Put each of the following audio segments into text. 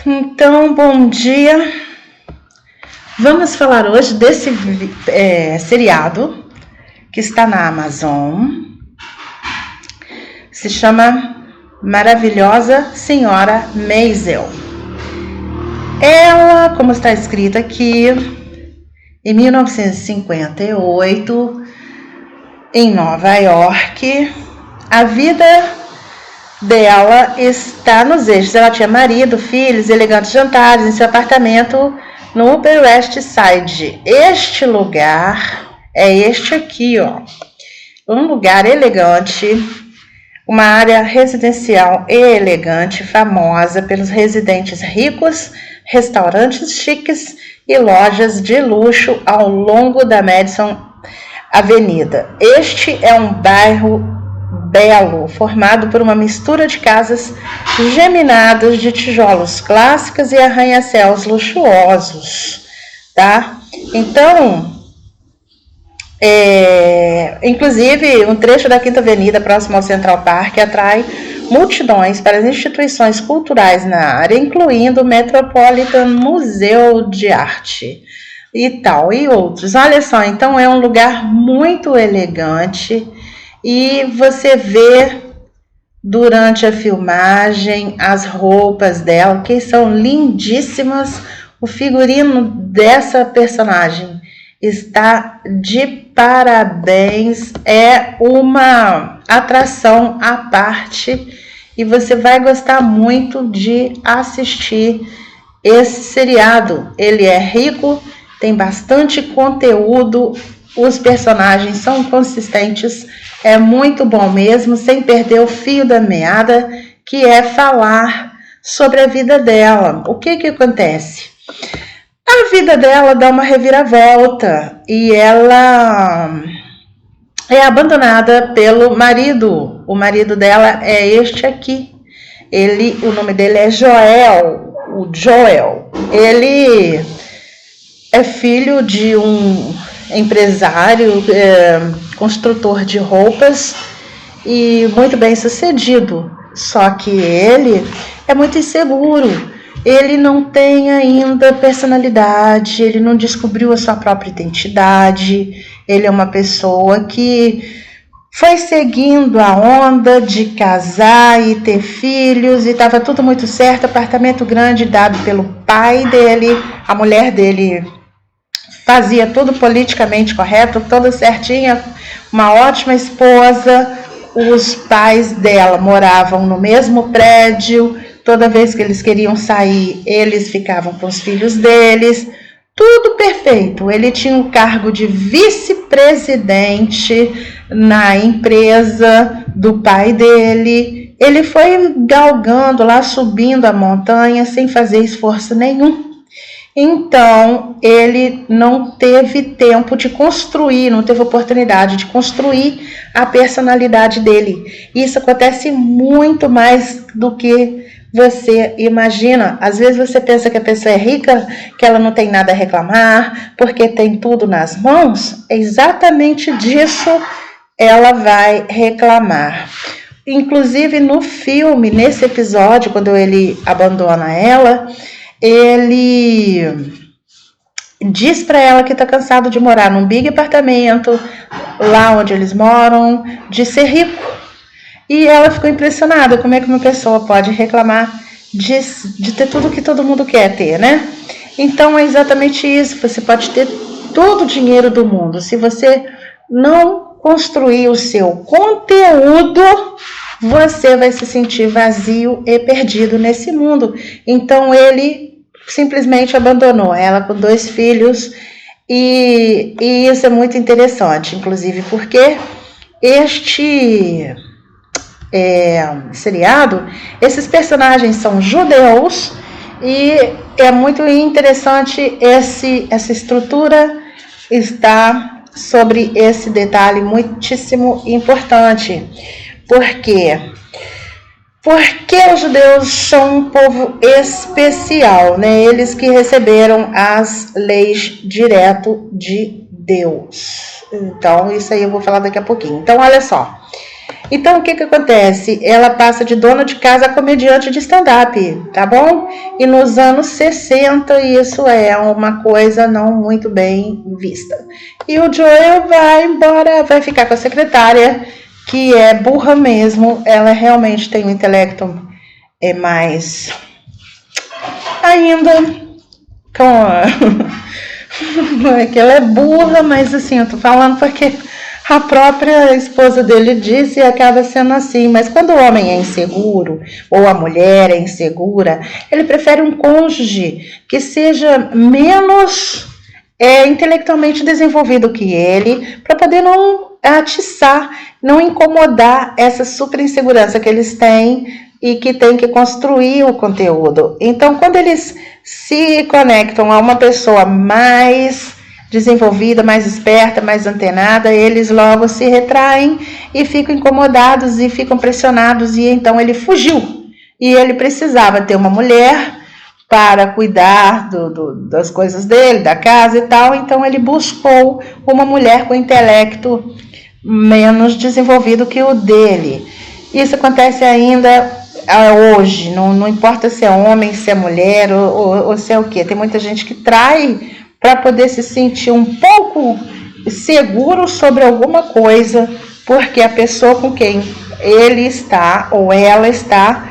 Então, bom dia. Vamos falar hoje desse seriado que está na Amazon. Se chama Maravilhosa Senhora Maisel. Ela, como está escrito aqui, em 1958, em Nova York, a vida dela está nos eixos. Ela tinha marido, filhos, elegantes jantares em seu apartamento no Upper West Side. Este lugar é este aqui, ó. Um lugar elegante, uma área residencial elegante, famosa pelos residentes ricos, restaurantes chiques e lojas de luxo ao longo da Madison Avenida. Este é um bairro belo, formado por uma mistura de casas geminadas de tijolos clássicos e arranha-céus luxuosos, tá? Então, inclusive, um trecho da Quinta Avenida, próximo ao Central Park, atrai multidões para as instituições culturais na área, incluindo o Metropolitan Museu de Arte e outros. Olha só, então é um lugar muito elegante. E você vê durante a filmagem as roupas dela, que são lindíssimas. O figurino dessa personagem está de parabéns. É uma atração à parte e você vai gostar muito de assistir esse seriado. Ele é rico, tem bastante conteúdo, os personagens são consistentes. É muito bom mesmo, sem perder o fio da meada, que é falar sobre a vida dela. O que acontece? A vida dela dá uma reviravolta e ela é abandonada pelo marido. O marido dela é este aqui. O nome dele é Joel. O Joel. Ele é filho de um empresário, construtor de roupas e muito bem sucedido, só que ele é muito inseguro, ele não tem ainda personalidade, ele não descobriu a sua própria identidade, ele é uma pessoa que foi seguindo a onda de casar e ter filhos e estava tudo muito certo, apartamento grande dado pelo pai dele, a mulher dele fazia tudo politicamente correto, toda certinha, uma ótima esposa. Os pais dela moravam no mesmo prédio, toda vez que eles queriam sair, eles ficavam com os filhos deles, tudo perfeito. Ele tinha um cargo de vice-presidente na empresa do pai dele. Ele foi galgando lá, subindo a montanha, sem fazer esforço nenhum. Então, ele não teve tempo de construir, não teve oportunidade de construir a personalidade dele. Isso acontece muito mais do que você imagina. Às vezes você pensa que a pessoa é rica, que ela não tem nada a reclamar, porque tem tudo nas mãos. Exatamente disso ela vai reclamar. Inclusive no filme, nesse episódio, quando ele abandona ela, ele diz para ela que está cansado de morar num big apartamento, lá onde eles moram, de ser rico. E ela ficou impressionada, como é que uma pessoa pode reclamar de ter tudo que todo mundo quer ter, né? Então é exatamente isso, você pode ter todo o dinheiro do mundo, se você não construir o seu conteúdo, você vai se sentir vazio e perdido nesse mundo. Então ele simplesmente abandonou ela com 2 filhos e isso é muito interessante, inclusive porque este seriado, esses personagens são judeus e é muito interessante essa estrutura está sobre esse detalhe muitíssimo importante. Por quê? Porque os judeus são um povo especial, né? Eles que receberam as leis direto de Deus. Então, isso aí eu vou falar daqui a pouquinho. Então, olha só. Então, o que acontece? Ela passa de dona de casa a comediante de stand-up, tá bom? E nos anos 60 isso é uma coisa não muito bem vista. E o Joel vai embora, vai ficar com a secretária, que é burra mesmo. Ela realmente tem um intelecto mais... ainda com... é que ela é burra, mas assim, eu tô falando porque a própria esposa dele disse e acaba sendo assim. Mas quando o homem é inseguro, ou a mulher é insegura, ele prefere um cônjuge que seja menos intelectualmente desenvolvido que ele, para poder não atiçar, não incomodar essa super insegurança que eles têm e que tem que construir o conteúdo. Então, quando eles se conectam a uma pessoa mais desenvolvida, mais esperta, mais antenada, eles logo se retraem e ficam incomodados e ficam pressionados, e então ele fugiu. E ele precisava ter uma mulher para cuidar das coisas dele, da casa e tal, então ele buscou uma mulher com intelecto menos desenvolvido que o dele. Isso acontece ainda hoje, não importa se é homem, se é mulher ou se é o quê. Tem muita gente que trai para poder se sentir um pouco seguro sobre alguma coisa, porque a pessoa com quem ele está ou ela está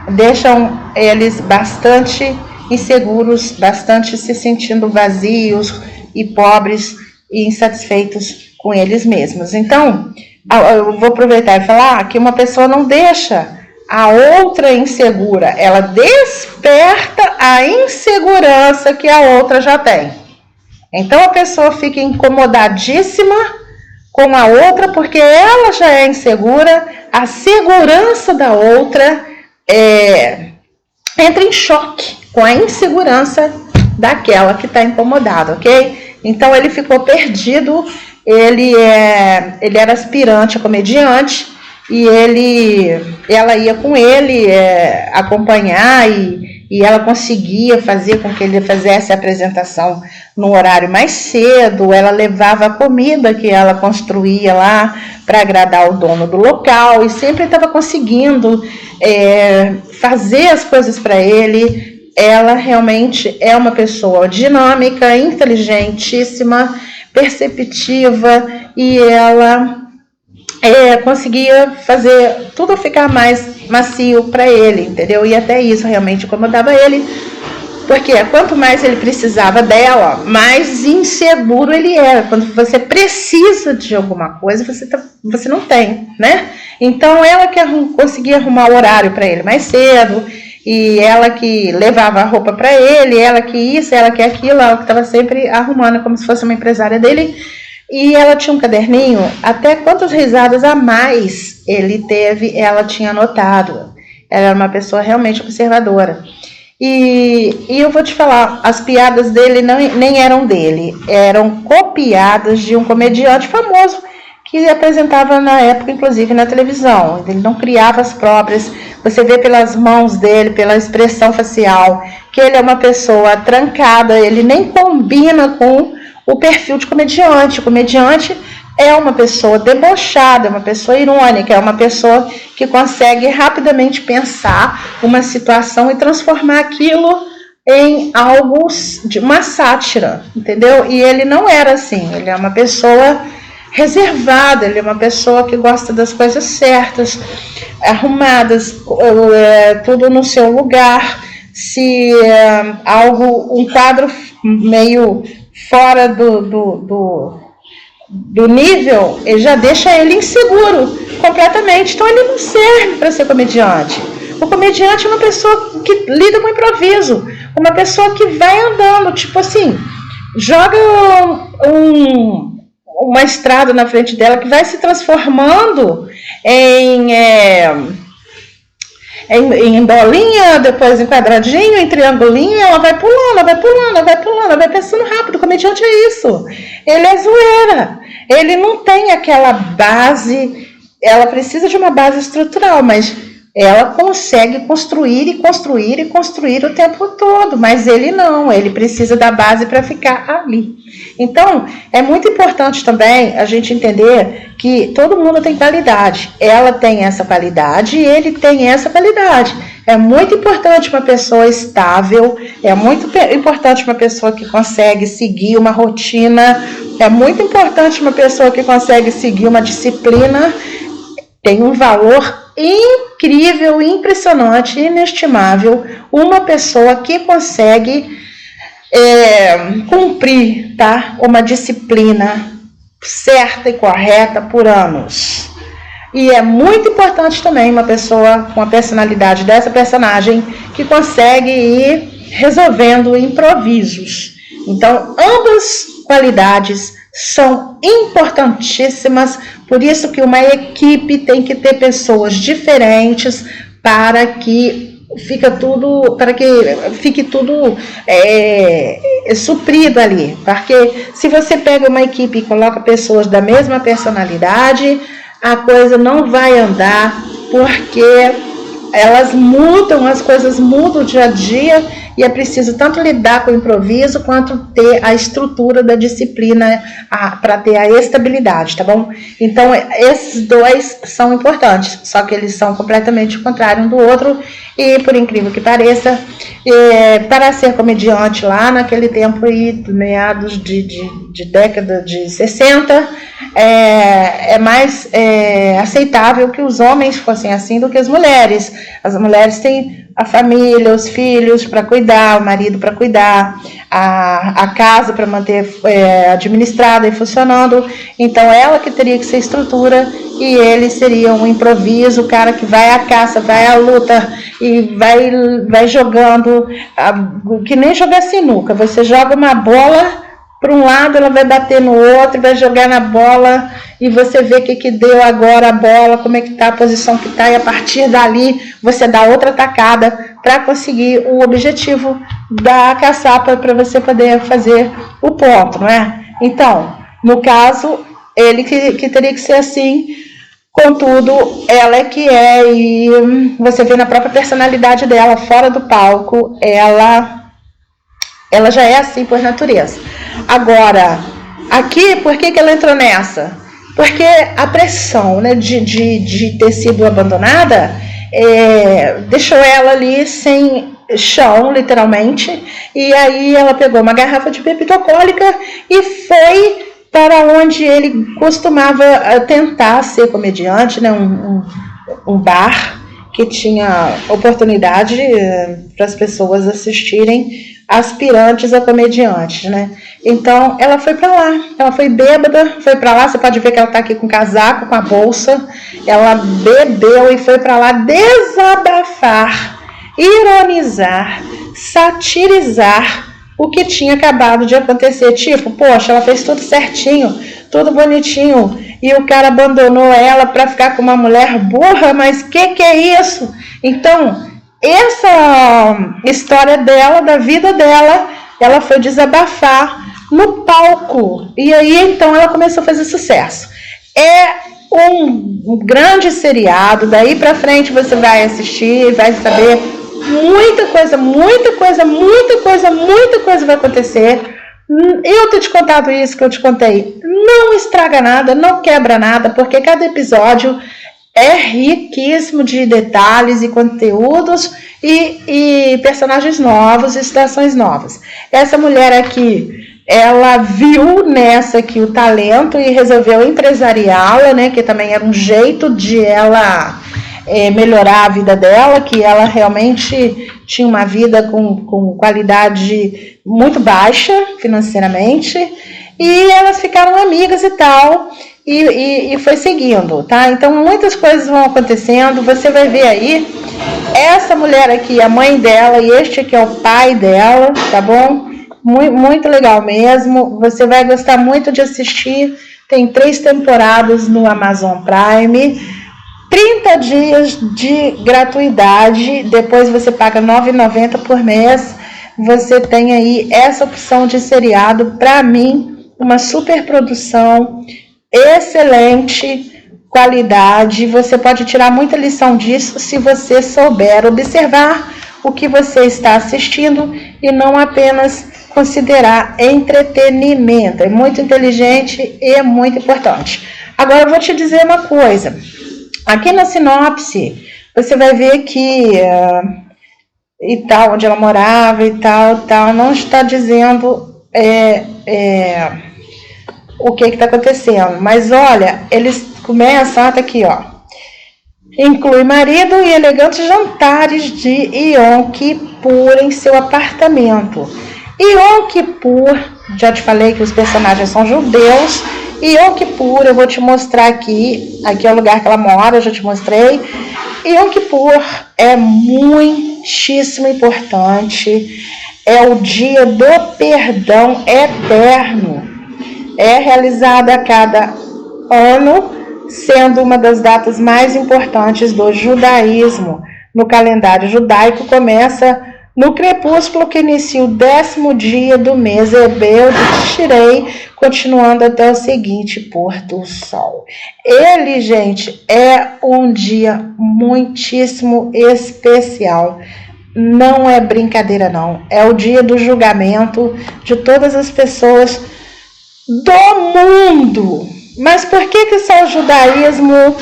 deixam eles bastante inseguros, bastante se sentindo vazios e pobres e insatisfeitos com eles mesmos. Então, eu vou aproveitar e falar que uma pessoa não deixa a outra insegura, ela desperta a insegurança que a outra já tem. Então a pessoa fica incomodadíssima com a outra porque ela já é insegura, a segurança da outra entra em choque com a insegurança daquela que está incomodada, ok? Então ele ficou perdido. Ele era aspirante a comediante e ela ia com ele acompanhar e ela conseguia fazer com que ele fizesse a apresentação no horário mais cedo. Ela levava a comida que ela construía lá para agradar o dono do local e sempre estava conseguindo fazer as coisas para ele. Ela realmente é uma pessoa dinâmica, inteligentíssima, perceptiva, e ela conseguia fazer tudo ficar mais macio para ele, entendeu? E até isso realmente incomodava ele, porque quanto mais ele precisava dela, mais inseguro ele era. Quando você precisa de alguma coisa, você não tem, né? Então ela que conseguia arrumar o horário para ele mais cedo, e ela que levava a roupa para ele, ela que isso, ela que aquilo, ela que estava sempre arrumando como se fosse uma empresária dele. E ela tinha um caderninho, até quantas risadas a mais ele teve, ela tinha anotado. Ela era uma pessoa realmente observadora. E eu vou te falar, as piadas dele nem eram dele, eram copiadas de um comediante famoso que apresentava na época, inclusive na televisão. Ele não criava as próprias. Você vê pelas mãos dele, pela expressão facial, que ele é uma pessoa trancada, ele nem combina com o perfil de comediante. O comediante é uma pessoa debochada, é uma pessoa irônica, é uma pessoa que consegue rapidamente pensar uma situação e transformar aquilo em algo de uma sátira, entendeu? E ele não era assim, ele é uma pessoa reservada, ele é uma pessoa que gosta das coisas certas, arrumadas, tudo no seu lugar. Se um quadro meio fora do nível, ele já deixa ele inseguro completamente. Então ele não serve para ser comediante. O comediante é uma pessoa que lida com improviso, uma pessoa que vai andando, tipo assim, joga uma estrada na frente dela que vai se transformando em bolinha, depois em quadradinho, em triangulinho. Ela vai pulando, ela vai pensando rápido. O comediante é isso, ele é zoeira, ele não tem aquela base. Ela precisa de uma base estrutural, mas ela consegue construir e construir e construir o tempo todo, mas ele não, ele precisa da base para ficar ali. Então, é muito importante também a gente entender que todo mundo tem qualidade. Ela tem essa qualidade e ele tem essa qualidade. É muito importante uma pessoa estável, é muito importante uma pessoa que consegue seguir uma rotina, é muito importante uma pessoa que consegue seguir uma disciplina. Tem um valor incrível, impressionante, inestimável, uma pessoa que consegue cumprir, tá, uma disciplina certa e correta por anos. E é muito importante também uma pessoa com a personalidade dessa personagem que consegue ir resolvendo improvisos. Então, ambas qualidades são importantíssimas, por isso que uma equipe tem que ter pessoas diferentes para que fique tudo suprido ali. Porque se você pega uma equipe e coloca pessoas da mesma personalidade, a coisa não vai andar, porque elas mudam, as coisas mudam dia a dia, e é preciso tanto lidar com o improviso quanto ter a estrutura da disciplina para ter a estabilidade, tá bom? Então, esses dois são importantes, só que eles são completamente contrários um do outro, e por incrível que pareça, para ser comediante lá naquele tempo, meados de década de 60, é mais aceitável que os homens fossem assim do que as mulheres. As mulheres têm a família, os filhos para cuidar, o marido para cuidar, a casa para manter administrada e funcionando. Então ela que teria que ser estrutura e ele seria um improviso, o cara que vai à caça, vai à luta e vai jogando, que nem jogar sinuca. Você joga uma bola para um lado, ela vai bater no outro, vai jogar na bola e você vê o que deu agora a bola, como é que está a posição que está, e a partir dali você dá outra tacada para conseguir o objetivo da caçapa, para você poder fazer o ponto, não é? Então, no caso, ele que teria que ser assim, contudo, ela é que é, e você vê na própria personalidade dela, fora do palco, ela já é assim por natureza. Agora, aqui, por que ela entrou nessa? Porque a pressão, né, de ter sido abandonada deixou ela ali sem chão, literalmente, e aí ela pegou uma garrafa de bebida alcoólica e foi para onde ele costumava tentar ser comediante, né, um bar que tinha oportunidade para as pessoas assistirem, aspirantes a comediantes, né? Então ela foi para lá, ela foi bêbada, foi para lá. Você pode ver que ela tá aqui com casaco, com a bolsa. Ela bebeu e foi para lá desabafar, ironizar, satirizar o que tinha acabado de acontecer. Tipo, poxa, ela fez tudo certinho, tudo bonitinho, e o cara abandonou ela para ficar com uma mulher burra, mas que é isso? Então, essa história dela, da vida dela, ela foi desabafar no palco. E aí, então, ela começou a fazer sucesso. É um grande seriado. Daí pra frente você vai assistir, vai saber muita coisa vai acontecer. Eu ter te contado isso que eu te contei não estraga nada, não quebra nada, porque cada episódio é riquíssimo de detalhes e conteúdos e personagens novos e situações novas. Essa mulher aqui, ela viu nessa aqui o talento e resolveu empresariá-la, né, que também era um jeito de ela melhorar a vida dela, que ela realmente tinha uma vida com qualidade muito baixa financeiramente, e elas ficaram amigas e tal, e foi seguindo, tá? Então muitas coisas vão acontecendo, você vai ver aí, essa mulher aqui, a mãe dela, e este aqui é o pai dela, tá bom? Muito legal mesmo, você vai gostar muito de assistir, tem 3 temporadas no Amazon Prime, 30 dias de gratuidade, depois você paga R$ 9,90 por mês, você tem aí essa opção de seriado, para mim, uma super produção, excelente, qualidade. Você pode tirar muita lição disso se você souber observar o que você está assistindo e não apenas considerar entretenimento. É muito inteligente e é muito importante. Agora eu vou te dizer uma coisa. Aqui na sinopse, você vai ver que e tal, onde ela morava e tal, não está dizendo o que está acontecendo. Mas olha, eles começam, tá aqui, ó. Inclui marido e elegantes jantares de Yom Kippur em seu apartamento. Yom Kippur, já te falei que os personagens são judeus. Yom Kippur, eu vou te mostrar aqui é o lugar que ela mora, eu já te mostrei. Yom Kippur é muitíssimo importante, é o dia do perdão eterno. É realizado a cada ano, sendo uma das datas mais importantes do judaísmo. No calendário judaico, começa no crepúsculo que inicia o 10º dia do mês hebreu de Tishrei, continuando até o seguinte pôr do sol. Ele, gente, é um dia muitíssimo especial. Não é brincadeira, não. É o dia do julgamento de todas as pessoas do mundo. Mas por que só o judaísmo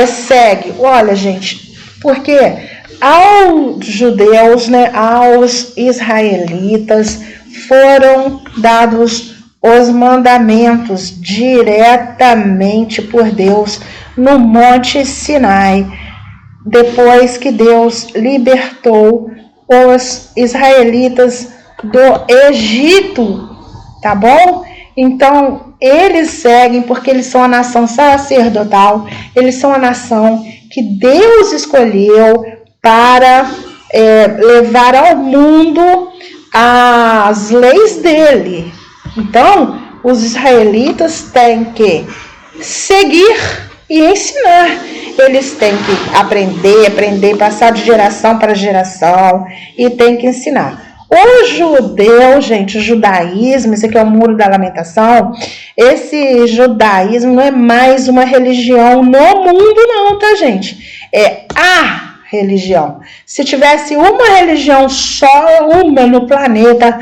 segue? Olha, gente, porque aos judeus, aos israelitas, foram dados os mandamentos diretamente por Deus no Monte Sinai, depois que Deus libertou os israelitas do Egito, tá bom? Então, eles seguem porque eles são a nação sacerdotal, eles são a nação que Deus escolheu para levar ao mundo as leis dele. Então, os israelitas têm que seguir e ensinar. Eles têm que aprender, passar de geração para geração e têm que ensinar. O judeu, gente, o judaísmo, esse aqui é o Muro da Lamentação, esse judaísmo não é mais uma religião no mundo não, tá, gente? É a religião. Se tivesse uma religião só, uma no planeta,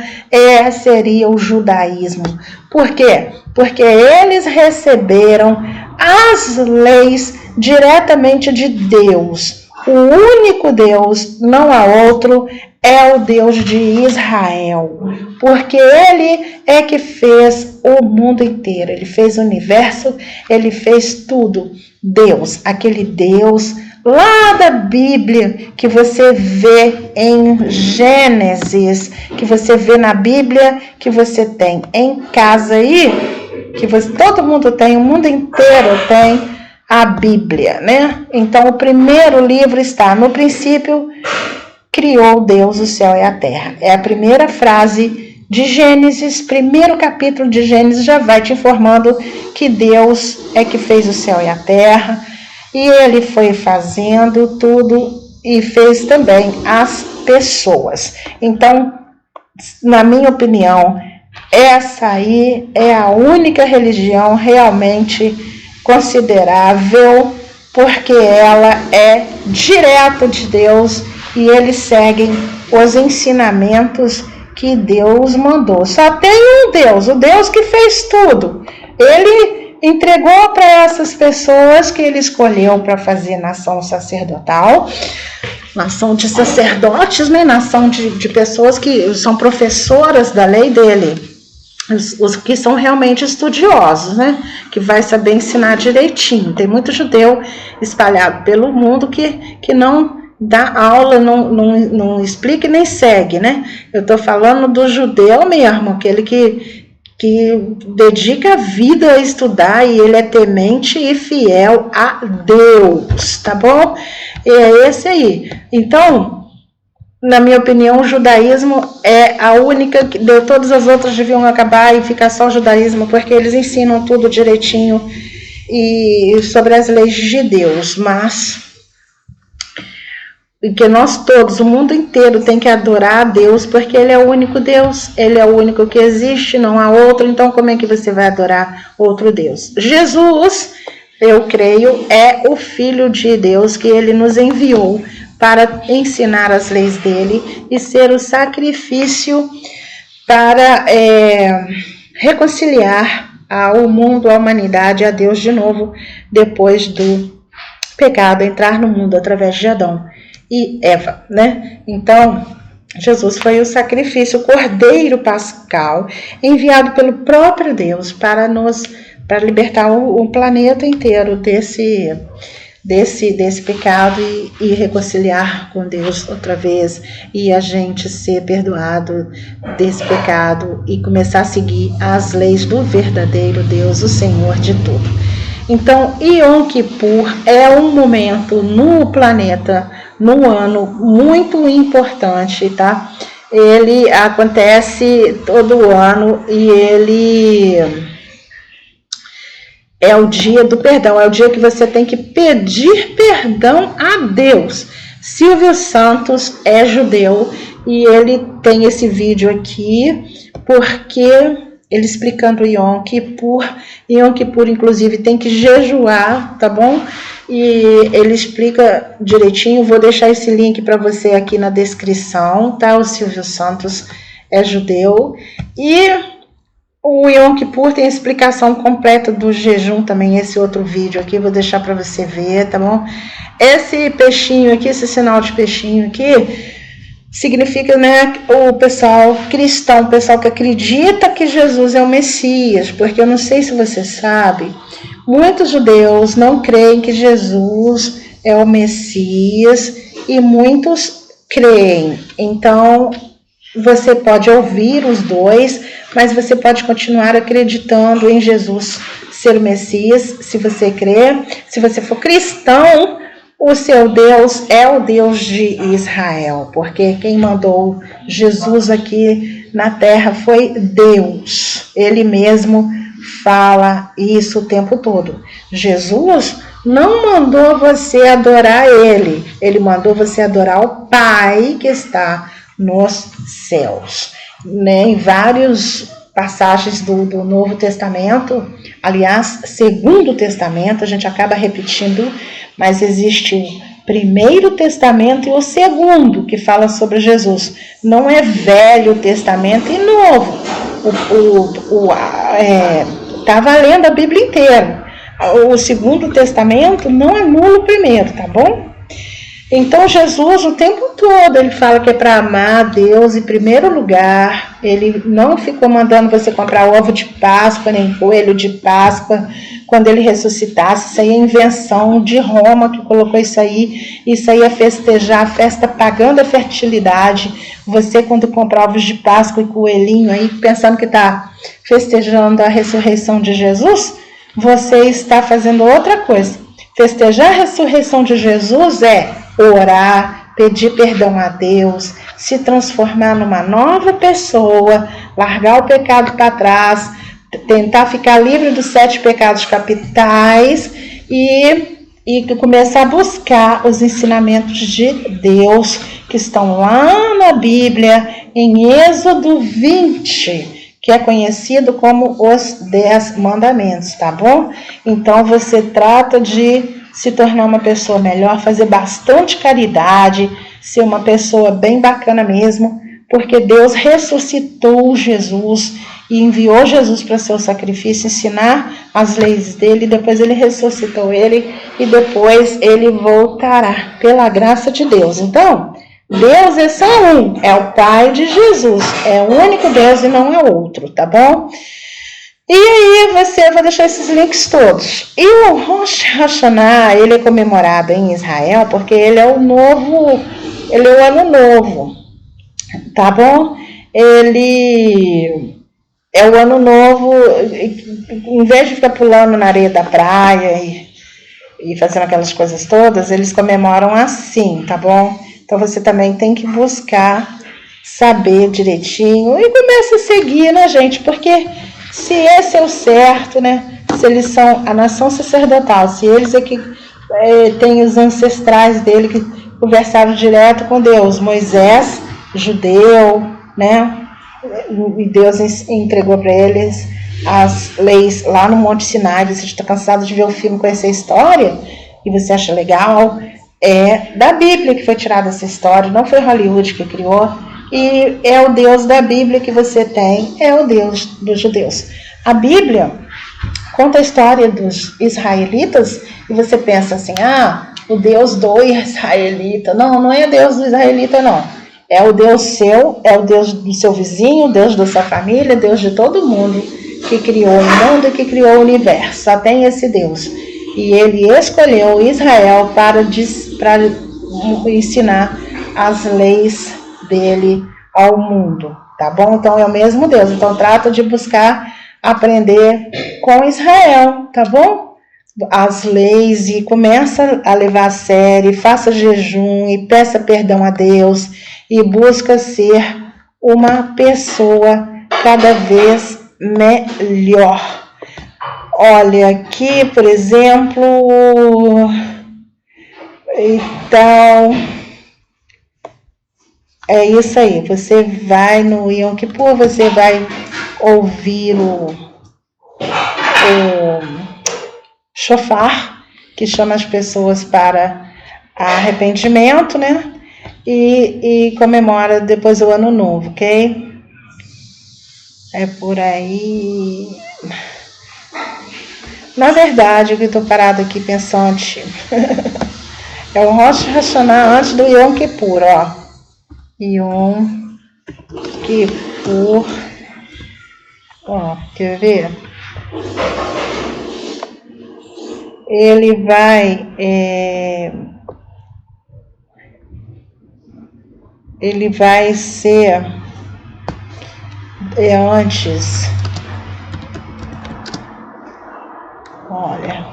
seria o judaísmo. Por quê? Porque eles receberam as leis diretamente de Deus. O único Deus, não há outro, é o Deus de Israel, porque Ele é que fez o mundo inteiro, Ele fez o universo, Ele fez tudo. Deus, aquele Deus lá da Bíblia, que você vê em Gênesis, que você vê na Bíblia, que você tem em casa aí, que todo mundo tem, o mundo inteiro tem a Bíblia, né? Então, o primeiro livro está: no princípio criou Deus o céu e a terra. É a primeira frase de Gênesis, primeiro capítulo de Gênesis, já vai te informando que Deus é que fez o céu e a terra, e Ele foi fazendo tudo e fez também as pessoas. Então, na minha opinião, essa aí é a única religião realmente considerável, porque ela é direto de Deus e eles seguem os ensinamentos que Deus mandou. Só tem um Deus, o Deus que fez tudo. Ele entregou para essas pessoas que Ele escolheu para fazer nação sacerdotal, nação de sacerdotes, né? Nação de pessoas que são professoras da lei dele. Os que são realmente estudiosos, né? Que vai saber ensinar direitinho. Tem muito judeu espalhado pelo mundo que não dá aula, não explica e nem segue, né? Eu estou falando do judeu mesmo, aquele que dedica a vida a estudar e ele é temente e fiel a Deus, tá bom? E é esse aí. Então, na minha opinião, o judaísmo é a única, todas as outras deviam acabar e ficar só o judaísmo, porque eles ensinam tudo direitinho e sobre as leis de Deus, mas que nós todos, o mundo inteiro tem que adorar a Deus, porque Ele é o único Deus, Ele é o único que existe, não há outro. Então como é que você vai adorar outro Deus? Jesus, eu creio, é o Filho de Deus que ele nos enviou para ensinar as leis dele e ser o sacrifício para reconciliar ao mundo, à humanidade, a Deus de novo, depois do pecado entrar no mundo através de Adão e Eva, né? Então, Jesus foi o sacrifício, o Cordeiro Pascal, enviado pelo próprio Deus para libertar o planeta inteiro desse pecado e reconciliar com Deus outra vez, e a gente ser perdoado desse pecado e começar a seguir as leis do verdadeiro Deus, o Senhor de tudo. Então, Yom Kippur é um momento no planeta, no ano, muito importante, tá? Ele acontece todo ano e ele é o dia do perdão, é o dia que você tem que pedir perdão a Deus. Silvio Santos é judeu e ele tem esse vídeo aqui porque ele explicando Yom Kippur. Yom Kippur, inclusive, tem que jejuar, tá bom? E ele explica direitinho. Vou deixar esse link para você aqui na descrição, tá? O Silvio Santos é judeu. E o Yom Kippur tem a explicação completa do jejum também, esse outro vídeo aqui, vou deixar para você ver, tá bom? Esse peixinho aqui, esse sinal de peixinho aqui, significa, né, o pessoal cristão, o pessoal que acredita que Jesus é o Messias, porque eu não sei se você sabe, muitos judeus não creem que Jesus é o Messias e muitos creem. Então, você pode ouvir os dois, mas você pode continuar acreditando em Jesus ser o Messias, se você crer. Se você for cristão, o seu Deus é o Deus de Israel, porque quem mandou Jesus aqui na terra foi Deus. Ele mesmo fala isso o tempo todo. Jesus não mandou você adorar ele, ele mandou você adorar o Pai que está nos céus. Né? Em várias passagens do Novo Testamento, aliás, Segundo Testamento, a gente acaba repetindo, mas existe o Primeiro Testamento e o Segundo, que fala sobre Jesus. Não é Velho Testamento e Novo. Tá valendo a Bíblia inteira. O Segundo Testamento não anula o primeiro, tá bom? Então, Jesus, o tempo todo, ele fala que é para amar a Deus em primeiro lugar. Ele não ficou mandando você comprar ovo de Páscoa, nem coelho de Páscoa, quando ele ressuscitasse. Isso aí é invenção de Roma que colocou isso aí. Isso aí é festejar a festa pagã da fertilidade. Você, quando compra ovos de Páscoa e coelhinho aí, pensando que está festejando a ressurreição de Jesus, você está fazendo outra coisa. Festejar a ressurreição de Jesus é orar, pedir perdão a Deus, se transformar numa nova pessoa, largar o pecado para trás, tentar ficar livre dos 7 pecados capitais e começar a buscar os ensinamentos de Deus que estão lá na Bíblia, em Êxodo 20, que é conhecido como os 10 mandamentos, tá bom? Então você trata de se tornar uma pessoa melhor, fazer bastante caridade, ser uma pessoa bem bacana mesmo, porque Deus ressuscitou Jesus e enviou Jesus para ser o sacrifício, ensinar as leis dele, depois ele ressuscitou ele e depois ele voltará, pela graça de Deus. Então, Deus é só um, é o Pai de Jesus, é o único Deus e não é outro, tá bom? E aí você vai deixar esses links todos. E o Rosh Hashanah, ele é comemorado em Israel porque ele é o ano novo, tá bom? Ele é o ano novo, em vez de ficar pulando na areia da praia e fazendo aquelas coisas todas, eles comemoram assim, tá bom? Então você também tem que buscar saber direitinho e começa a seguir, né, gente? Porque se esse é o certo, né? Se eles são a nação sacerdotal, se eles aqui têm os ancestrais dele que conversaram direto com Deus, Moisés, judeu, né? E Deus entregou para eles as leis lá no Monte Sinai, você está cansado de ver o filme, conhecer a história, e você acha legal, é da Bíblia que foi tirada essa história, não foi Hollywood que criou, e é o Deus da Bíblia que você tem, é o Deus dos judeus. A Bíblia conta a história dos israelitas, e você pensa assim, o Deus do israelita. Não, não é Deus do israelita, não. É o Deus seu, é o Deus do seu vizinho, Deus da sua família, Deus de todo mundo, que criou o mundo e que criou o universo. Só tem esse Deus. E ele escolheu Israel para ensinar as leis dele ao mundo, tá bom? Então é o mesmo Deus. Então trata de buscar aprender com Israel, tá bom? As leis, e começa a levar a sério, faça jejum e peça perdão a Deus e busca ser uma pessoa cada vez melhor. Olha aqui, por exemplo, então é isso aí. Você vai no Yom Kippur, você vai ouvir o shofar, que chama as pessoas para arrependimento, né? E comemora depois o ano novo, ok? É por aí. Na verdade, eu estou parado aqui pensante. É o Rosh Hashanah antes do Yom Kippur, ó. Yom Kippur. Ó, quer ver? Ele vai ser antes. Olha,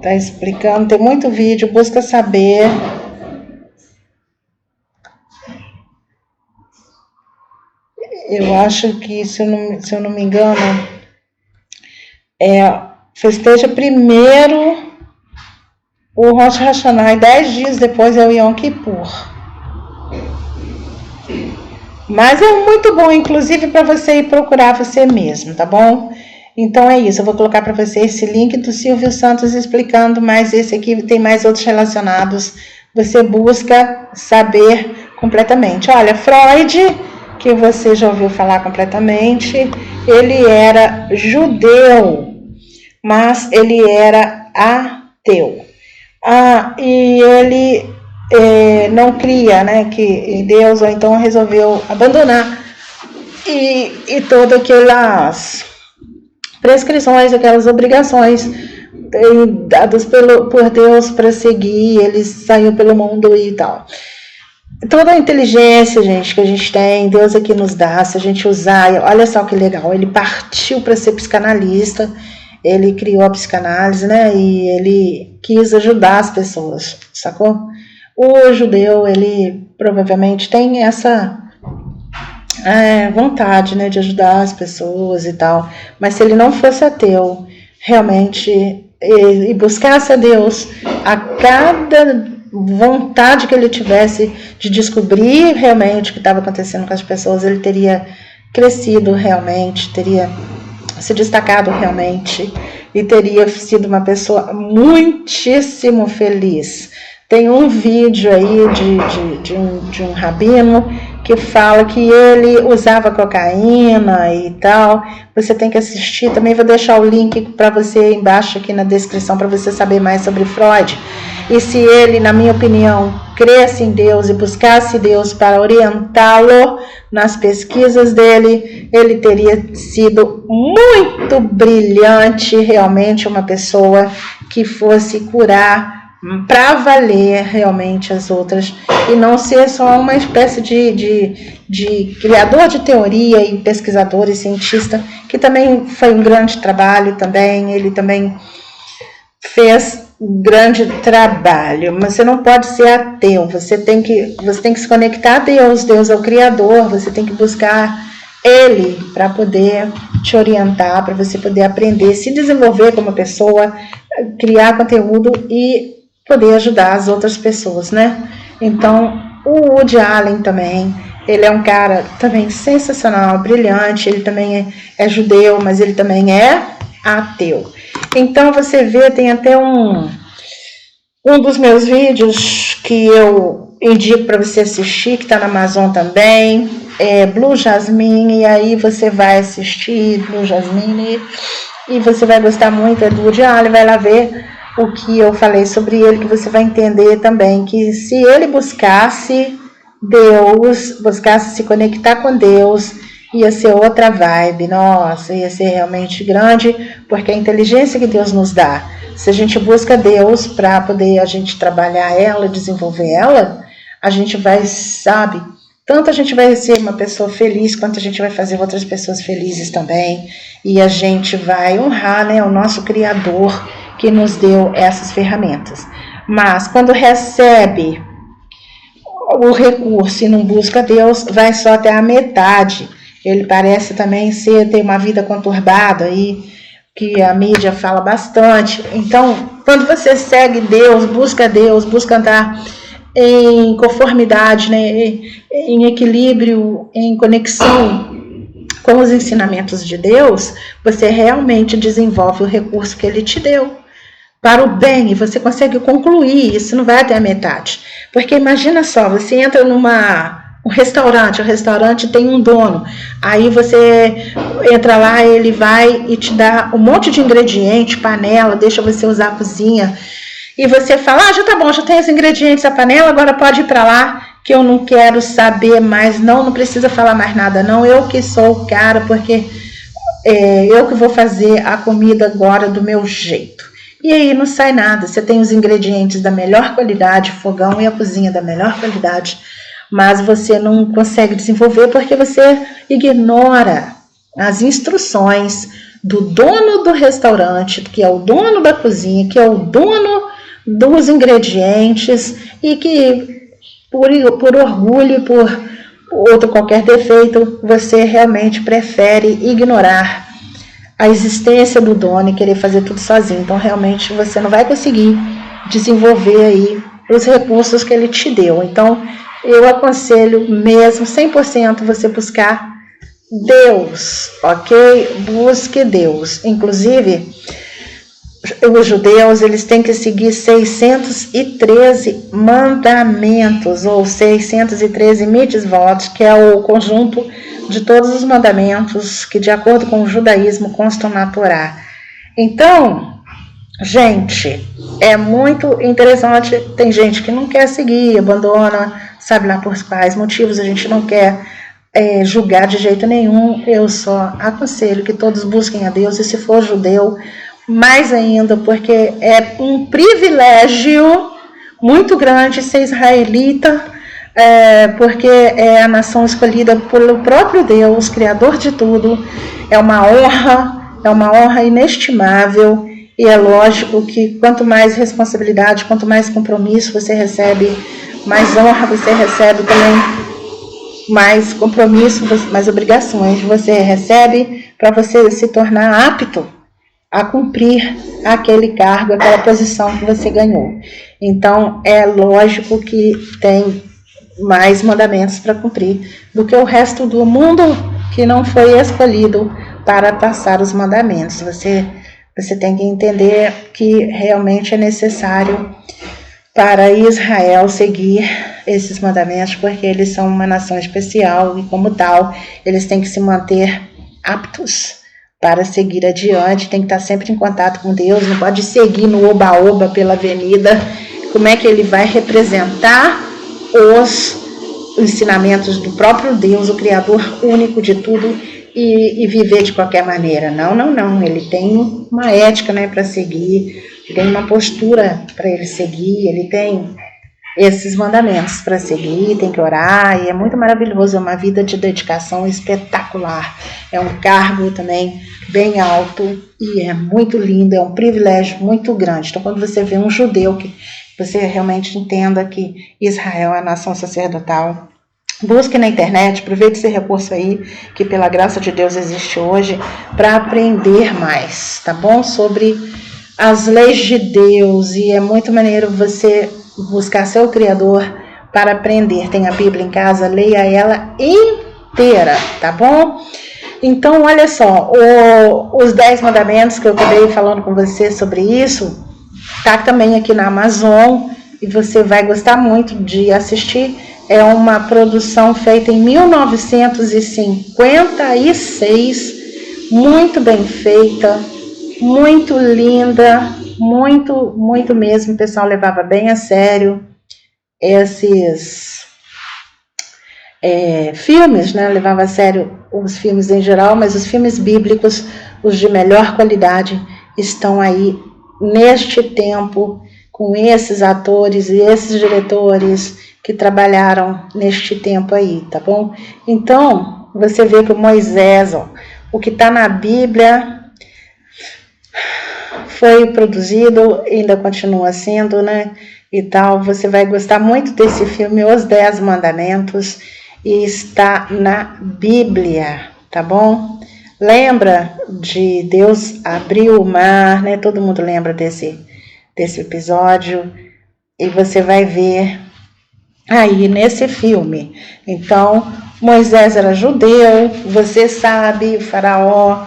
tá explicando, tem muito vídeo, busca saber. Eu acho que, se eu não me engano, festeja primeiro o Rosh Hashanah e 10 dias depois é o Yom Kippur. Mas é muito bom, inclusive, para você ir procurar você mesmo, tá bom? Então é isso, eu vou colocar para você esse link do Silvio Santos explicando, mas esse aqui tem mais outros relacionados. Você busca saber completamente. Olha, Freud, que você já ouviu falar completamente, ele era judeu, mas ele era ateu. E ele não cria, né, que em Deus, ou então resolveu abandonar e todas aquelas prescrições, aquelas obrigações dadas por Deus para seguir. Ele saiu pelo mundo e tal. Toda a inteligência, gente, que a gente tem, Deus aqui nos dá, se a gente usar. Olha só que legal, ele partiu para ser psicanalista, ele criou a psicanálise, né, e ele quis ajudar as pessoas, sacou? O judeu, ele provavelmente tem essa vontade, né, de ajudar as pessoas e tal, mas se ele não fosse ateu, realmente, e buscasse a Deus a cada vontade que ele tivesse de descobrir realmente o que estava acontecendo com as pessoas, ele teria crescido realmente, teria se destacado realmente e teria sido uma pessoa muitíssimo feliz. Tem um vídeo aí de um rabino que fala que ele usava cocaína e tal. Você tem que assistir. Também vou deixar o link para você embaixo aqui na descrição para você saber mais sobre Freud. E se ele, na minha opinião, cresce em Deus e buscasse Deus para orientá-lo nas pesquisas dele, ele teria sido muito brilhante, realmente uma pessoa que fosse curar para valer realmente as outras e não ser só uma espécie de criador de teoria e pesquisador e cientista, que também foi um grande trabalho também. Ele também fez um grande trabalho, mas você não pode ser ateu, você tem que se conectar a Deus. Deus é o Criador, você tem que buscar Ele para poder te orientar, para você poder aprender, se desenvolver como pessoa, criar conteúdo e poder ajudar as outras pessoas, né? Então, o Woody Allen também Ele é um cara também sensacional, brilhante. Ele também é judeu, mas ele também é ateu. Então você vê, tem até um dos meus vídeos que eu indico para você assistir, que está na Amazon também, é Blue Jasmine, e aí você vai assistir Blue Jasmine e você vai gostar muito, é do Woody Allen, vai lá ver o que eu falei sobre ele, que você vai entender também que se ele buscasse Deus, buscasse se conectar com Deus, ia ser outra vibe, nossa, ia ser realmente grande, porque a inteligência que Deus nos dá, se a gente busca Deus para poder a gente trabalhar ela, desenvolver ela, a gente vai, sabe, tanto a gente vai ser uma pessoa feliz, quanto a gente vai fazer outras pessoas felizes também, e a gente vai honrar, né, o nosso Criador que nos deu essas ferramentas. Mas quando recebe o recurso e não busca Deus, vai só até a metade. Ele parece também ter uma vida conturbada aí, que a mídia fala bastante. Então, quando você segue Deus, busca andar em conformidade, né, em equilíbrio, em conexão com os ensinamentos de Deus, você realmente desenvolve o recurso que Ele te deu para o bem, e você consegue concluir, isso não vai até a metade. Porque imagina só, você entra um restaurante, o restaurante tem um dono, aí você entra lá, ele vai e te dá um monte de ingrediente, panela, deixa você usar a cozinha, e você fala, já tá bom, já tem os ingredientes, a panela, agora pode ir para lá, que eu não quero saber mais, não precisa falar mais nada, não, eu que sou o cara, porque eu que vou fazer a comida agora do meu jeito. E aí não sai nada, você tem os ingredientes da melhor qualidade, fogão e a cozinha da melhor qualidade, mas você não consegue desenvolver porque você ignora as instruções do dono do restaurante, que é o dono da cozinha, que é o dono dos ingredientes, e que por orgulho, por outro qualquer defeito, você realmente prefere ignorar a existência do dono e querer fazer tudo sozinho. Então realmente você não vai conseguir desenvolver aí os recursos que ele te deu. Então eu aconselho mesmo 100% você buscar Deus, ok? Busque Deus. Inclusive os judeus, eles têm que seguir 613 mandamentos, ou 613 mitzvot, que é o conjunto de todos os mandamentos que, de acordo com o judaísmo, constam na Torá. Então, gente, é muito interessante. Tem gente que não quer seguir, abandona, sabe lá por quais motivos. A gente não quer julgar de jeito nenhum. Eu só aconselho que todos busquem a Deus, e se for judeu, mais ainda, porque é um privilégio muito grande ser israelita, porque é a nação escolhida pelo próprio Deus, Criador de tudo. É uma honra inestimável, e é lógico que quanto mais responsabilidade, quanto mais compromisso você recebe, mais honra você recebe também, mais compromisso, mais obrigações você recebe para você se tornar apto a cumprir aquele cargo, aquela posição que você ganhou. Então é lógico que tem mais mandamentos para cumprir do que o resto do mundo que não foi escolhido para passar os mandamentos. Você tem que entender que realmente é necessário para Israel seguir esses mandamentos, porque eles são uma nação especial, e como tal, eles têm que se manter aptos para seguir adiante, tem que estar sempre em contato com Deus, não pode seguir no oba-oba pela avenida. Como é que ele vai representar os ensinamentos do próprio Deus, o Criador único de tudo, e viver de qualquer maneira? Não, ele tem uma ética, né, para seguir, ele tem uma postura para ele seguir, ele tem esses mandamentos para seguir, tem que orar, e é muito maravilhoso, é uma vida de dedicação espetacular, é um cargo também bem alto, e é muito lindo, é um privilégio muito grande. Então quando você vê um judeu, que você realmente entenda que Israel é a nação sacerdotal, busque na internet, aproveite esse recurso aí, que pela graça de Deus existe hoje, para aprender mais, tá bom? Sobre as leis de Deus, e é muito maneiro você buscar seu Criador para aprender. Tem a Bíblia em casa, leia ela inteira, tá bom? Então, olha só, os 10 mandamentos que eu acabei falando com você sobre isso, tá também aqui na Amazon, e você vai gostar muito de assistir. É uma produção feita em 1956, muito bem feita, muito linda, muito mesmo. O pessoal levava bem a sério esses filmes, né? Levava a sério os filmes em geral, mas os filmes bíblicos, os de melhor qualidade, estão aí neste tempo, com esses atores e esses diretores que trabalharam neste tempo aí, tá bom? Então, você vê que o Moisés, ó, o que está na Bíblia foi produzido, ainda continua sendo, né? E tal, você vai gostar muito desse filme, Os 10 Mandamentos, e está na Bíblia, tá bom? Lembra de Deus abrir o mar, né? Todo mundo lembra desse episódio, e você vai ver aí nesse filme. Então, Moisés era judeu, você sabe, o faraó,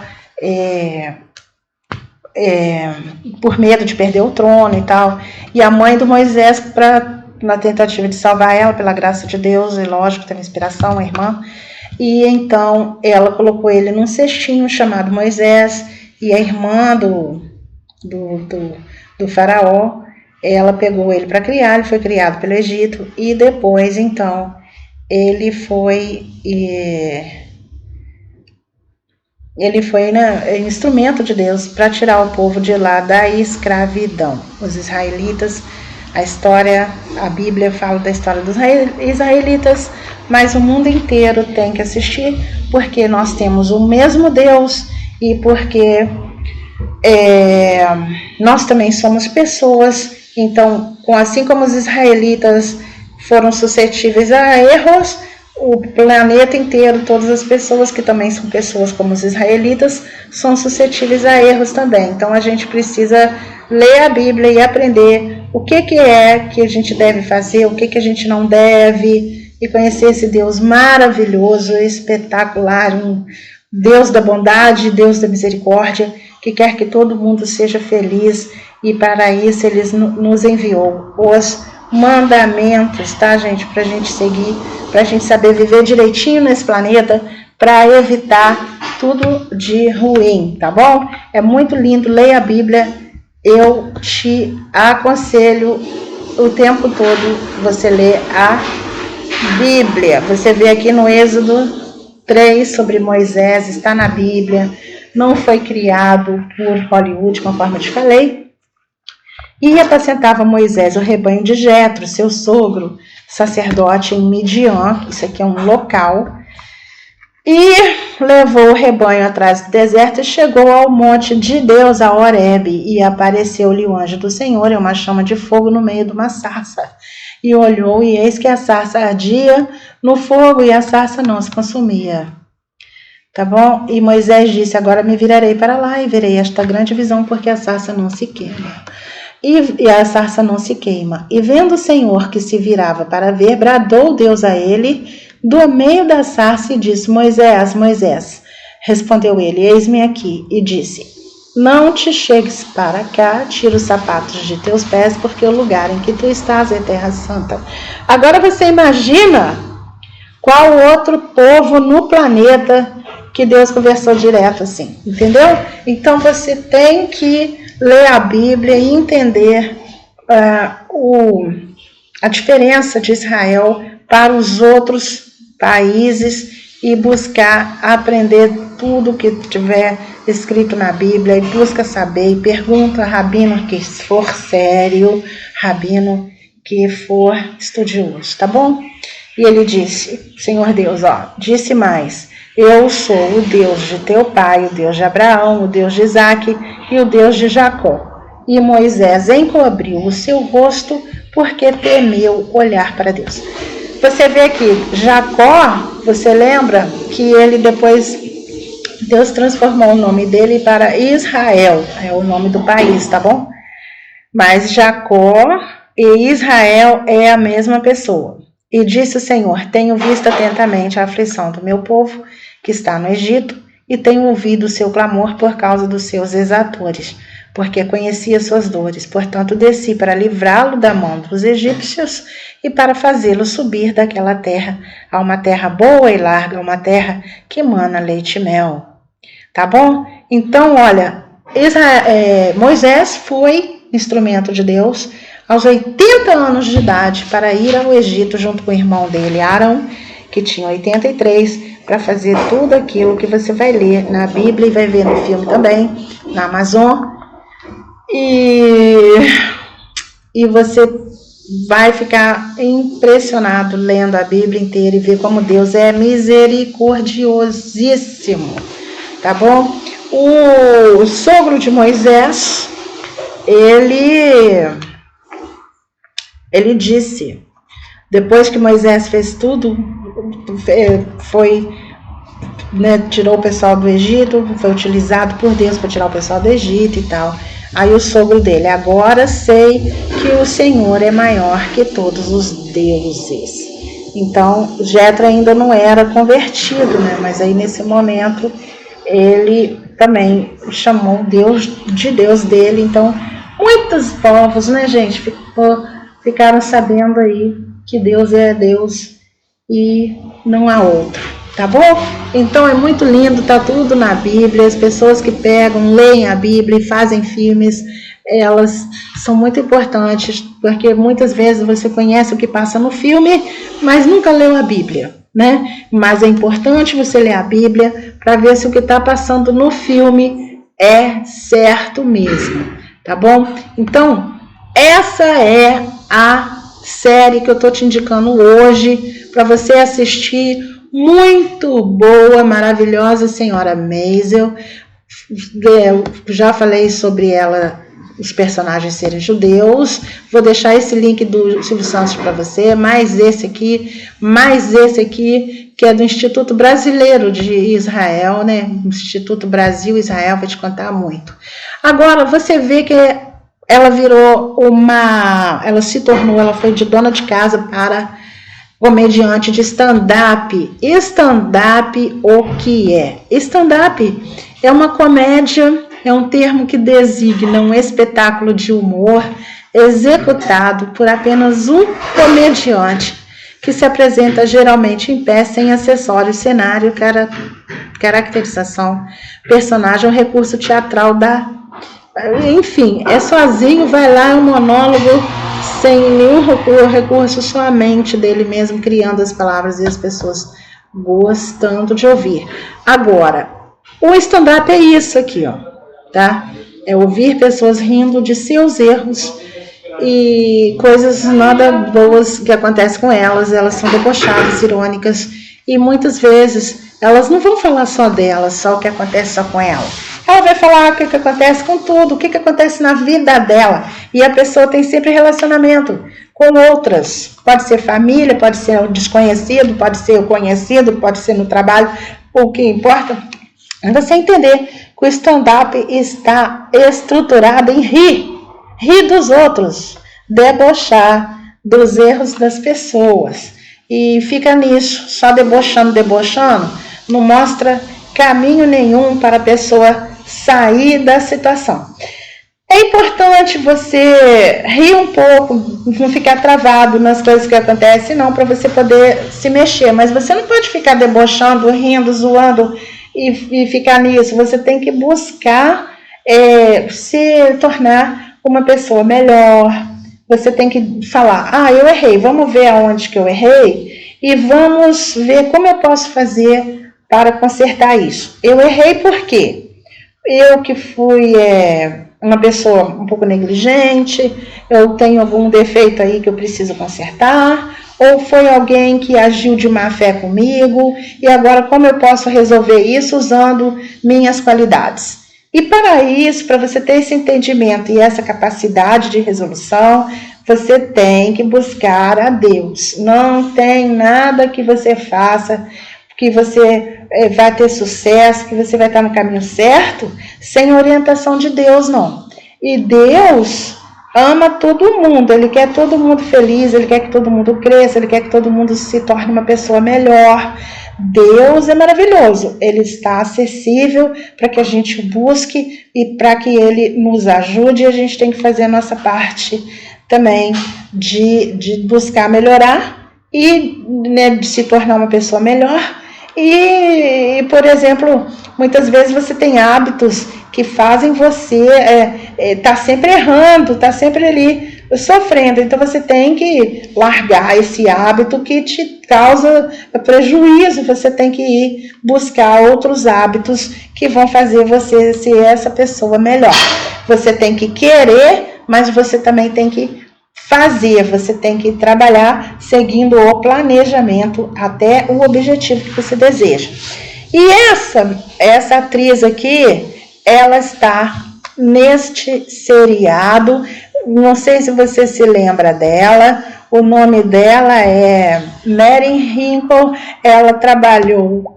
por medo de perder o trono e tal, e a mãe do Moisés, na tentativa de salvar ela, pela graça de Deus, e lógico, teve inspiração, a irmã, e então ela colocou ele num cestinho chamado Moisés, e a irmã do faraó, ela pegou ele para criar. Ele foi criado pelo Egito, e depois então ele foi instrumento de Deus para tirar o povo de lá da escravidão. Os israelitas, a Bíblia fala da história dos israelitas, mas o mundo inteiro tem que assistir, porque nós temos o mesmo Deus, e porque nós também somos pessoas. Então, assim como os israelitas foram suscetíveis a erros, o planeta inteiro, todas as pessoas que também são pessoas como os israelitas, são suscetíveis a erros também. Então, a gente precisa ler a Bíblia e aprender o que é que a gente deve fazer, o que a gente não deve, e conhecer esse Deus maravilhoso, espetacular, um Deus da bondade, Deus da misericórdia, que quer que todo mundo seja feliz, e para isso Ele nos enviou os mandamentos, tá, gente? Para a gente seguir, para a gente saber viver direitinho nesse planeta, para evitar tudo de ruim, tá bom? É muito lindo, leia a Bíblia. Eu te aconselho o tempo todo você ler a Bíblia. Você vê aqui no Êxodo 3 sobre Moisés, está na Bíblia, não foi criado por Hollywood, conforme eu te falei. E apacentava Moisés o rebanho de Jetro, seu sogro, sacerdote em Midian, isso aqui é um local, e levou o rebanho atrás do deserto e chegou ao monte de Deus, a Horebe, e apareceu-lhe o anjo do Senhor em uma chama de fogo no meio de uma sarça. E olhou, e eis que a sarça ardia no fogo, e a sarça não se consumia. Tá bom? E Moisés disse: agora me virarei para lá e verei esta grande visão, porque a sarça não se queima. E a sarça não se queima. E vendo o Senhor que se virava para ver, bradou Deus a ele do meio da sarça e disse: Moisés, Moisés. Respondeu ele: eis-me aqui. E disse: não te chegues para cá, tira os sapatos de teus pés, porque o lugar em que tu estás é terra santa. Agora você imagina qual outro povo no planeta que Deus conversou direto assim, entendeu? Então você tem que ler a Bíblia e entender a diferença de Israel para os outros países e buscar aprender tudo que tiver escrito na Bíblia, e busca saber, e pergunta a rabino que for sério, rabino que for estudioso, tá bom? E ele disse: Senhor Deus, disse mais: eu sou o Deus de teu pai, o Deus de Abraão, o Deus de Isaque e o Deus de Jacó. E Moisés encobriu o seu rosto, porque temeu olhar para Deus. Você vê aqui, Jacó, você lembra que ele depois, Deus transformou o nome dele para Israel, é o nome do país, tá bom? Mas Jacó e Israel é a mesma pessoa. E disse o Senhor: tenho visto atentamente a aflição do meu povo, que está no Egito, e tenho ouvido o seu clamor por causa dos seus exatores, porque conhecia suas dores. Portanto, desci para livrá-lo da mão dos egípcios e para fazê-lo subir daquela terra a uma terra boa e larga, uma terra que mana leite e mel. Tá bom? Então, olha, Moisés foi instrumento de Deus aos 80 anos de idade para ir ao Egito junto com o irmão dele, Arão, que tinha 83, para fazer tudo aquilo que você vai ler na Bíblia e vai ver no filme também, na Amazon. E você vai ficar impressionado lendo a Bíblia inteira e ver como Deus é misericordiosíssimo, tá bom? O sogro de Moisés, ele disse, depois que Moisés fez tudo, tirou o pessoal do Egito, foi utilizado por Deus para tirar o pessoal do Egito e tal. Aí o sogro dele: agora sei que o Senhor é maior que todos os deuses. Então, Jetro ainda não era convertido, né? Mas aí nesse momento ele também chamou Deus de Deus dele. Então, muitos povos, né, gente, ficaram sabendo aí que Deus é Deus e não há outro, tá bom? Então é muito lindo, tá tudo na Bíblia. As pessoas que pegam, leem a Bíblia e fazem filmes, elas são muito importantes, porque muitas vezes você conhece o que passa no filme, mas nunca leu a Bíblia, né? Mas é importante você ler a Bíblia para ver se o que está passando no filme é certo mesmo, tá bom? Então, essa é a série que eu tô te indicando hoje para você assistir. Muito boa, maravilhosa Senhora Maisel. Eu já falei sobre ela, os personagens serem judeus. Vou deixar esse link do Silvio Santos para você, mais esse aqui, que é do Instituto Brasileiro de Israel, né? Instituto Brasil Israel, vai te contar muito. Agora, você vê que ela ela foi de dona de casa para comediante de stand-up. Stand-up, o que é? Stand-up é uma comédia, é um termo que designa um espetáculo de humor executado por apenas um comediante, que se apresenta geralmente em pé, sem acessórios, cenário, caracterização, personagem, um recurso teatral enfim, é sozinho, vai lá, é um monólogo sem nenhum recurso, só a mente dele mesmo criando as palavras e as pessoas gostando de ouvir. Agora, o stand-up é isso aqui, ó, tá? É ouvir pessoas rindo de seus erros e coisas nada boas que acontecem com elas. Elas são debochadas, irônicas, e muitas vezes elas não vão falar só delas, só o que acontece só com ela. Ela vai falar o que acontece com tudo, o que acontece na vida dela. E a pessoa tem sempre relacionamento com outras. Pode ser família, pode ser o desconhecido, pode ser o conhecido, pode ser no trabalho. O que importa é você entender que o stand-up está estruturado em rir dos outros, debochar dos erros das pessoas. E fica nisso, só debochando, não mostra caminho nenhum para a pessoa sair da situação. É importante você rir um pouco, não ficar travado nas coisas que acontecem, não, para você poder se mexer. Mas você não pode ficar debochando, rindo, zoando e ficar nisso. Você tem que buscar se tornar uma pessoa melhor. Você tem que falar: eu errei, vamos ver aonde que eu errei e vamos ver como eu posso fazer para consertar isso. Eu errei por quê? Eu que fui uma pessoa um pouco negligente, eu tenho algum defeito aí que eu preciso consertar, ou foi alguém que agiu de má fé comigo, e agora como eu posso resolver isso usando minhas qualidades? E para isso, para você ter esse entendimento e essa capacidade de resolução, você tem que buscar a Deus. Não tem nada que você faça que você vai ter sucesso, que você vai estar no caminho certo, sem orientação de Deus, não. E Deus, ama todo mundo, ele quer todo mundo feliz, ele quer que todo mundo cresça, ele quer que todo mundo se torne uma pessoa melhor. Deus é maravilhoso, ele está acessível para que a gente busque e para que ele nos ajude. A gente tem que fazer a nossa parte também de buscar melhorar e, né, de se tornar uma pessoa melhor. E, por exemplo, muitas vezes você tem hábitos que fazem você tá sempre errando, tá sempre ali sofrendo. Então você tem que largar esse hábito que te causa prejuízo. Você tem que ir buscar outros hábitos que vão fazer você ser essa pessoa melhor. Você tem que querer, mas você também tem que fazer, você tem que trabalhar seguindo o planejamento até o objetivo que você deseja. E essa atriz aqui, ela está neste seriado, não sei se você se lembra dela, o nome dela é Mary Hinkle. Ela trabalhou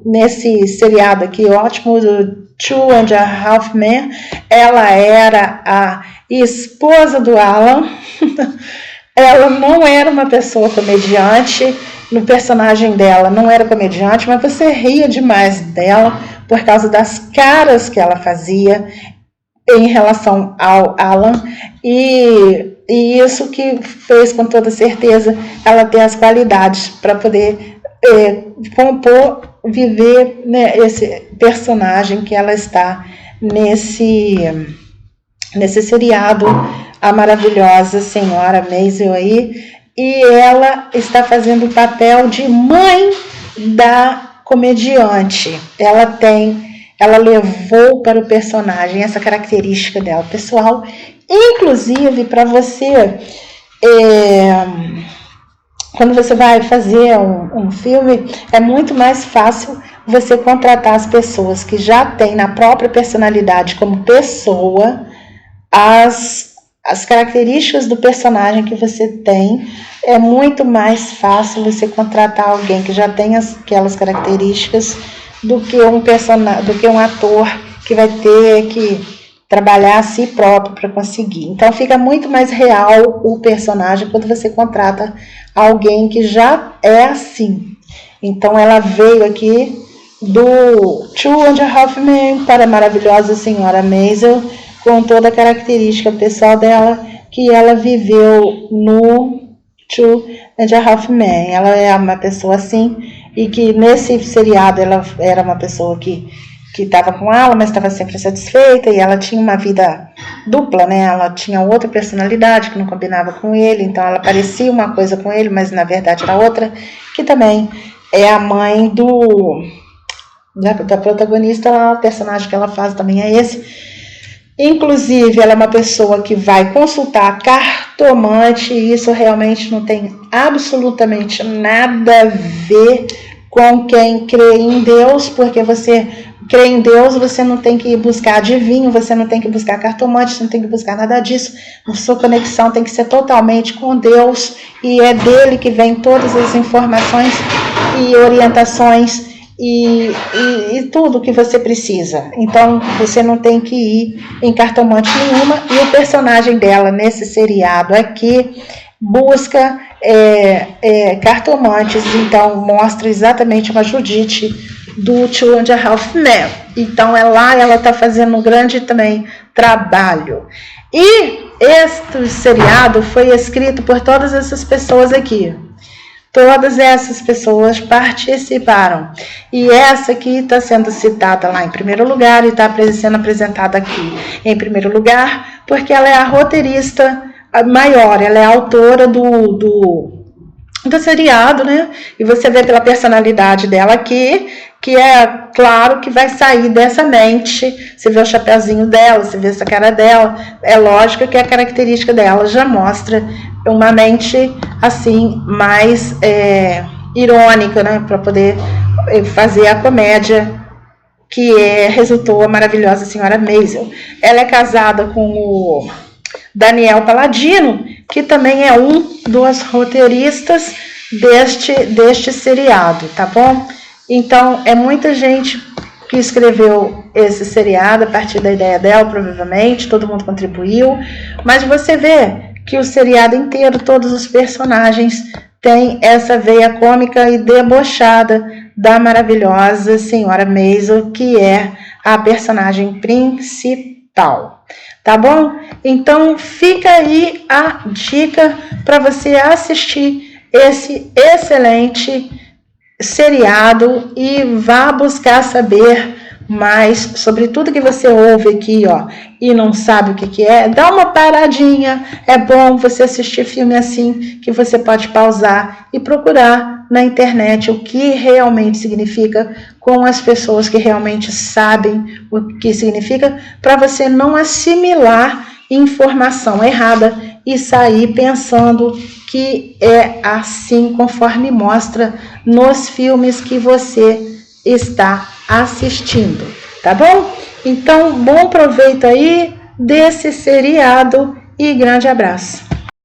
nesse seriado aqui, ótimo, do Two and a Half Men. Ela era a esposa do Alan. Ela não era uma pessoa comediante, no personagem dela não era comediante, mas você ria demais dela por causa das caras que ela fazia em relação ao Alan, e isso que fez com toda certeza ela ter as qualidades para poder compor, viver, né, esse personagem que ela está nesse seriado, a maravilhosa senhora Maisel aí, e ela está fazendo o papel de mãe da comediante. Ela levou para o personagem essa característica dela pessoal. Inclusive, para você, quando você vai fazer um filme, é muito mais fácil você contratar as pessoas que já têm na própria personalidade como pessoa as características do personagem que você tem. É muito mais fácil você contratar alguém que já tem aquelas características do que um ator que vai ter que trabalhar a si próprio para conseguir. Então fica muito mais real o personagem quando você contrata alguém que já é assim. Então ela veio aqui do Two and a Half Men para a maravilhosa senhora Maisel, com toda a característica pessoal dela que ela viveu no Two and a Half Men. Ela é uma pessoa assim, e que nesse seriado ela era uma pessoa que estava com ela, mas estava sempre satisfeita, e ela tinha uma vida dupla, né? Ela tinha outra personalidade que não combinava com ele, então ela parecia uma coisa com ele, mas na verdade era outra, que também é a mãe da protagonista. O personagem que ela faz também é esse. Inclusive, ela é uma pessoa que vai consultar cartomante, e isso realmente não tem absolutamente nada a ver com quem crê em Deus, porque você crê em Deus, você não tem que buscar adivinho, você não tem que buscar cartomante, você não tem que buscar nada disso. A sua conexão tem que ser totalmente com Deus, e é dele que vem todas as informações e orientações e tudo que você precisa. Então você não tem que ir em cartomante nenhuma. E o personagem dela nesse seriado aqui busca cartomantes, então mostra exatamente uma Judite do Two and a Half Men. Então ela está fazendo um grande também trabalho. E este seriado foi escrito por todas essas pessoas aqui. Todas essas pessoas participaram. E essa aqui está sendo citada lá em primeiro lugar e está sendo apresentada aqui em primeiro lugar, porque ela é a roteirista maior, ela é a autora do seriado, né? E você vê pela personalidade dela aqui, que é claro que vai sair dessa mente. Você vê o chapeuzinho dela, você vê essa cara dela, é lógico que a característica dela já mostra uma mente assim mais irônica, né, para poder fazer a comédia que resultou a maravilhosa senhora Maisel. Ela é casada com o Daniel Palladino, que também é um dos roteiristas deste seriado, tá bom? Então é muita gente que escreveu esse seriado a partir da ideia dela, provavelmente, todo mundo contribuiu, mas você vê que o seriado inteiro, todos os personagens têm essa veia cômica e debochada da maravilhosa senhora Maisel, que é a personagem principal, tá bom? Então fica aí a dica para você assistir esse excelente seriado e vá buscar saber mais sobre tudo que você ouve aqui, ó, e não sabe o que é. Dá uma paradinha, é bom você assistir filme assim, que você pode pausar e procurar na internet o que realmente significa, com as pessoas que realmente sabem o que significa, para você não assimilar informação errada e sair pensando que é assim conforme mostra nos filmes que você está assistindo, tá bom? Então, bom proveito aí desse seriado e grande abraço.